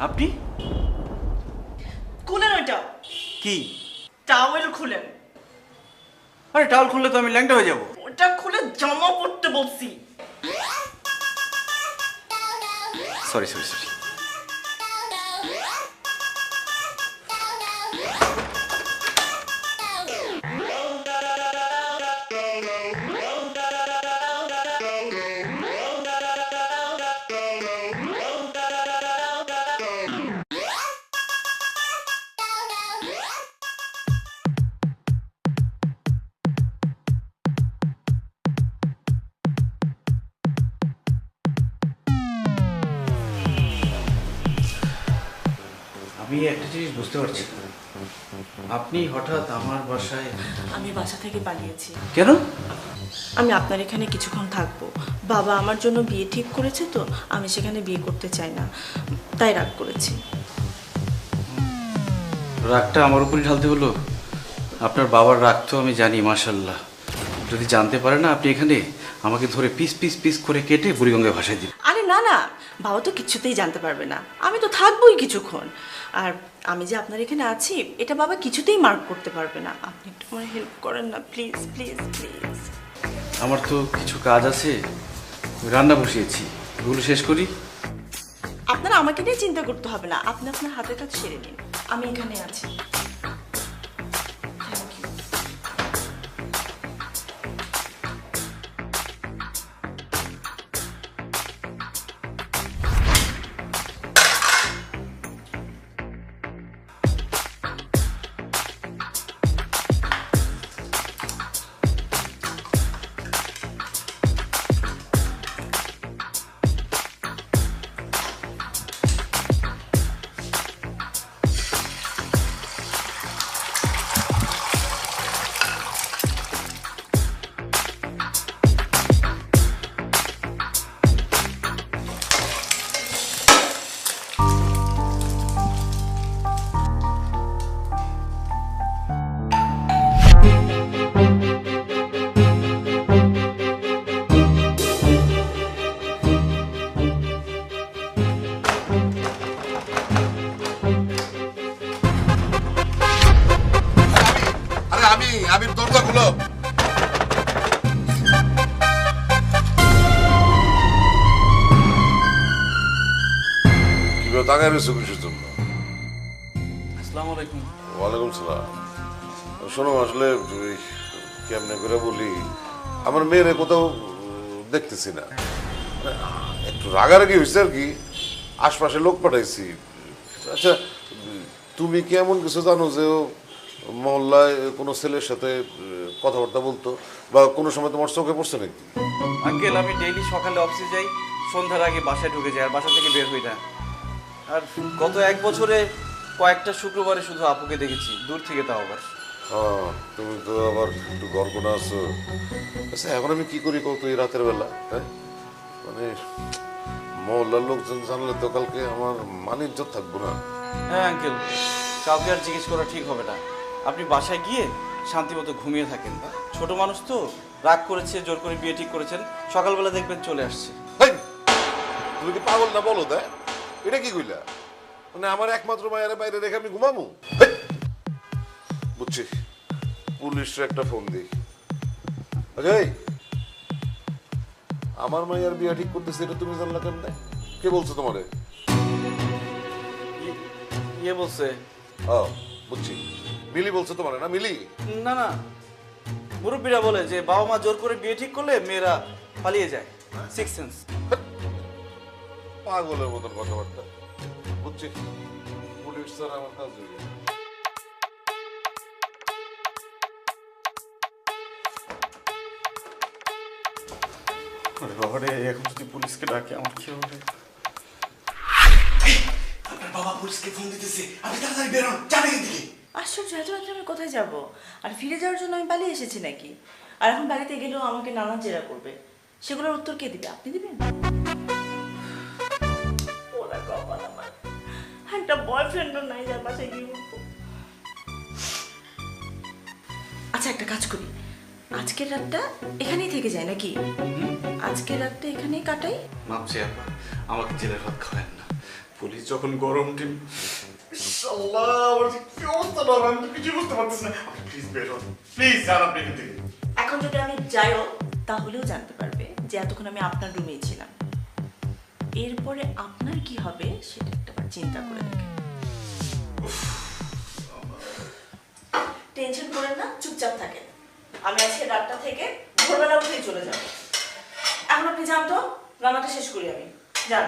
আপনি খুলেন ওইটা, কি? টাওয়েল খুলেন। আরে টাওয়াল খুললে তো আমি ল্যাংটা হয়ে যাব। ওটা খুলে জামা পরতে বলছি। Sorry sorry sorry. আমি একটা জিনিস বুঝতে পারছি না, আপনি হঠাৎ আমার বাসায় আমি বাসা থেকে পালিয়েছি। কেন? আমি আপনার এখানে কিছুক্ষণ থাকবো। বাবা আমার জন্য বিয়ে ঠিক করেছে, তো আমি সেখানে বিয়ে করতে চাই না, তাই রাগ করেছি। রাগটা আমার উপরই ঢালতে হলো? আপনার বাবার রাগ তো আমি জানি, মাশাল্লাহ। যদি জানতে পারে না আপনি এখানে, আমাকে ধরে পিস পিস পিস করে কেটে বুড়িগঙ্গায় ভাসায় দিন। আরে না না, বাবা তো কিছুতেই জানতে পারবে না, আমি তো থাকবোই কিছুক্ষণ। আর আমি যে আপনার এখানে আছি এটা বাবা কিছুতেই মার্ক করতে পারবে না। আপনি একটু আমার হেল্প করেন না, প্লিজ প্লিজ প্লিজ। আমার তো কিছু কাজ আছে, রান্না বসিয়েছি, এগুলো শেষ করি। আপনার আমাকে নিয়ে চিন্তা করতে হবে না, আপনি আপনার হাতের কাজ সেরে নিন, আমি এখানে আছি। Thank you. আরে আমি দরজা খুলো। কিভাবে তাকায় রয়েছে কিছুর জন্য? আসসালামু আলাইকুম। ওয়ালাইকুম সালাম। শোনো, আসলে কেমনে করে বলি, আমার মেয়েরে কোথাও দেখতেছি না, একটু রাগারাগি হয়েছে আর কি। আশপাশে লোক পাঠাইছি। আচ্ছা, তুমি কি এমন কিছু জানো যে ও মহল্লায় কোনো ছেলের সাথে কথাবার্তা বলতো, বা কোনো সময় তোমার চোখে পড়ছে নাকি? আঙ্কেল, আমি ডেইলি সকালে অফিসে যাই, সন্ধ্যার আগে বাসায় ঢুকে যাই, আর বাসা থেকে বের হই না। আর গত 1 বছরে কয়েকটা শুক্রবারে শুধু আপুকে দেখেছি, দূর থেকে, তাও আবার। হ্যাঁ, তুমি তো আবার একটু গর্বনা আছো। আচ্ছা, এখন আমি কি করি কত এই রাতের বেলা? হ্যাঁ, মানে মহল্লার লোকজন জানলে তো কালকে আমার মান ইজ্জত থাকবো না। হ্যাঁ আঙ্কেল, কাউকে আর জিজ্ঞেস করা ঠিক হবে না। আপনি বাসায় গিয়ে শান্তিমতো ঘুমিয়ে থাকেন। ছোট মানুষ তো, রাগ করেছে, জোর করে বিয়ে ঠিক করেছেন, সকালবেলা দেখবেন চলে আসছে। হেই, তুমি কি পাগল না বলো? দেখ, এটা কি কইলা? মানে আমার একমাত্র মায়ের বাইরে রেখে আমি ঘুমাবো? হেই, বুঝছি, পুলিশে একটা ফোন দিই। এই, আমার মায়ের বিয়ে ঠিক করতেছে, এটা তুমি জানলা কেমনে? কে বলছো তোমারে? ইয়ে বলছে। ও, বুঝছি, মিলি বলছো তোমারে না? মিলি? না না, মুরব্বীরা বলে যে বাবা মা জোর করে বিয়ে ঠিক করলে মেয়েরা পালিয়ে যায়, সিক্স সেন্স। পাগলের মতন কথাবার্তা। বুঝছি, পুলিশ স্যার আমার কাজ হয়ে বাবারে, এখন যদি পুলিশকে ডাকে আমার কি হবে? আপনার বাবা পুলিশকে ফোন দিতেছে, আপনি তাড়াতাড়ি বেরোন, যান এখান থেকে। আশ্চর্য, এত রাত্রে আমি কোথায় যাব? আর ফিরে যাওয়ার জন্য আমি পালিয়ে এসেছি নাকি? আর এখন বাড়িতে গেলেও আমাকে নানা জেরা করবে, সেগুলোর উত্তর কে দিবে? আপনি দিবেন? ওরা কপাল আমার, একটা বয়ফ্রেন্ডও নাই যার বাসায় গিয়ে বলবো। আচ্ছা, একটা কাজ করি, আজকের রাতটা এখানেই থেকে যায় নাকি? আজকের রাতটা এখানেই কাটাই। মাপছি আপা, আমাকে জেলের ভাত খাওয়ায় না। পুলিশ যখন গরম টিম আল্লাহ আমার যে কি অবস্থা না আমি তো কিছু বুঝতে পারতেছি না প্লিজ বের হন প্লিজ যান আপনি এখান থেকে এখন যদি আমি যাইও তাহলেও জানতে পারবে যে এতক্ষণ আমি আপনার রুমেই ছিলাম। এরপরে আপনার কি হবে সেটা একটাবার চিন্তা করে দেখেন। টেনশন করেন না, চুপচাপ থাকেন। আমি আজকে রাতটা থেকে ভোরবেলা উঠেই চলে যাব। এখন আপনি যান তো, রান্নাটা শেষ করি আমি। যান।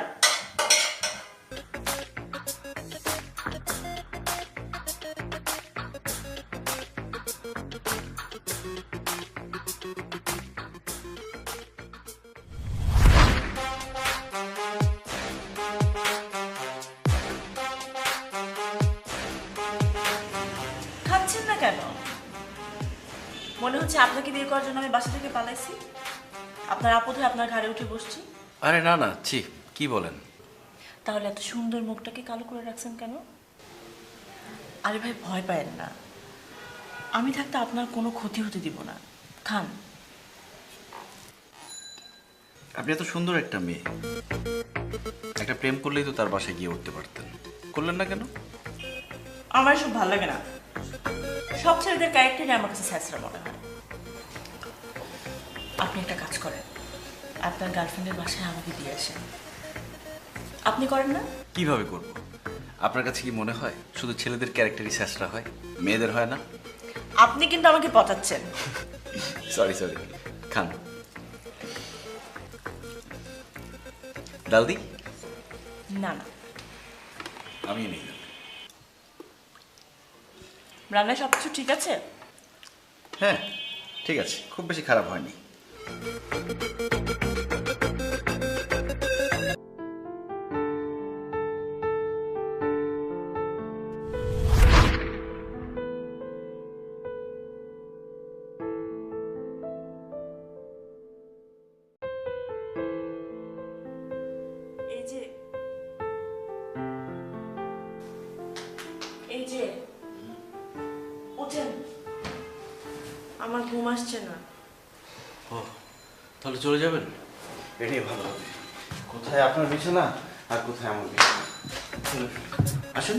খাচ্ছেন না কেন? মনে হচ্ছে আপনাকে বিয়ে করার জন্য আমি বাসা থেকে পালাইছি? আপনার আপদ হয়ে আপনার ঘাড়ে উঠে বসছি? আরে না না, ছি, কি বলেন? তাহলে এত সুন্দর মুখটাকে কালো করে রাখছেন কেন? আরে ভাই, ভয় পায়েন না। আমি থাকতে আপনার কোনো ক্ষতি হতে দিব না। খান। আপনি এত সুন্দর একটা মেয়ে, একটা প্রেম করলেই তো তার বাসায় গিয়ে উঠতে পারতেন, করলেন না কেন? আমার সব ভালো লাগে না। সব ছেলেদের ক্যারেক্টারই আমার কাছে স্যাঁচরা মনে হয়। আপনি একটা কাজ করেন, আপনার গার্লফ্রেন্ডের বাসায় আমাকে দিয়ে আসেন। আপনি করেন না? কিভাবে করব? আপনার কাছে কি মনে হয় শুধু ছেলেদের ক্যারেক্টারই শেষরা হয়, মেয়েদের হয় না? আপনি কিন্তু আমাকে পচাচ্ছেন। সরি সরি, খান। ডাল দি? না না, আমি নেই। রান্নায় সব কিছু ঠিক আছে? হ্যাঁ ঠিক আছে, খুব বেশি খারাপ হয়নি। এই যে এই যে উঠেন, আমার ঘুম আসছে না। ও, তাহলে চলে যাবেন? এটাই ভালো হবে। কোথায় আপনার বিছানা আর কোথায় আমার বিছানা? চলুন, আসুন।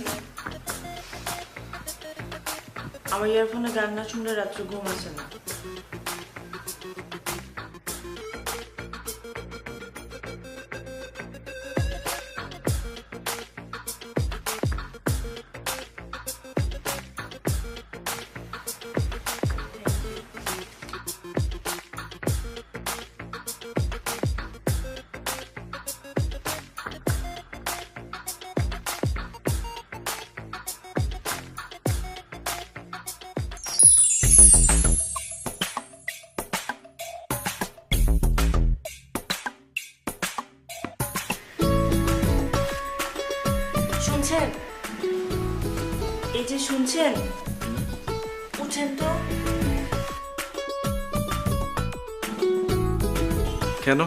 আমার ইয়ারফোনে গান না শুনলে রাত্রে ঘুম আসে না। শুনছেন? এই যে শুনছেন, উঠেন তো। কেন,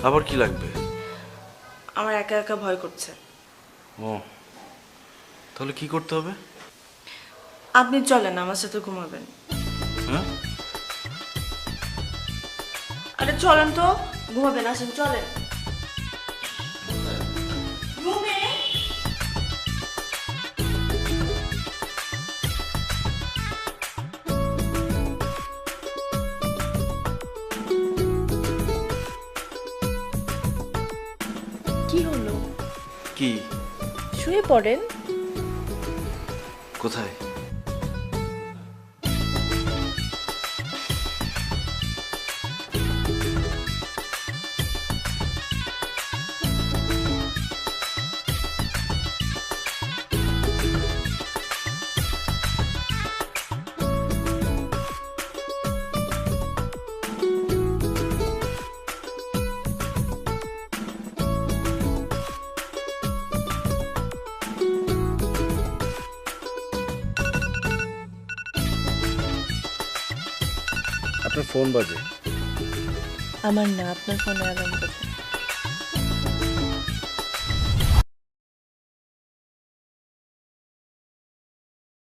আবার কি লাগবে? আমার একা একা ভয় করছে। ও, তাহলে কি করতে হবে? আপনি চলেন, আমার সাথে ঘুমাবেন। হ্যাঁ, আরে চলেন তো, ঘুমাবেন। আসেন, চলেন রুমে। কি হলো? কি? শুয়ে পড়েন। কোথায়? আপনার ফোন বাজে। আমার না, আপনার ফোনে অ্যালার্ম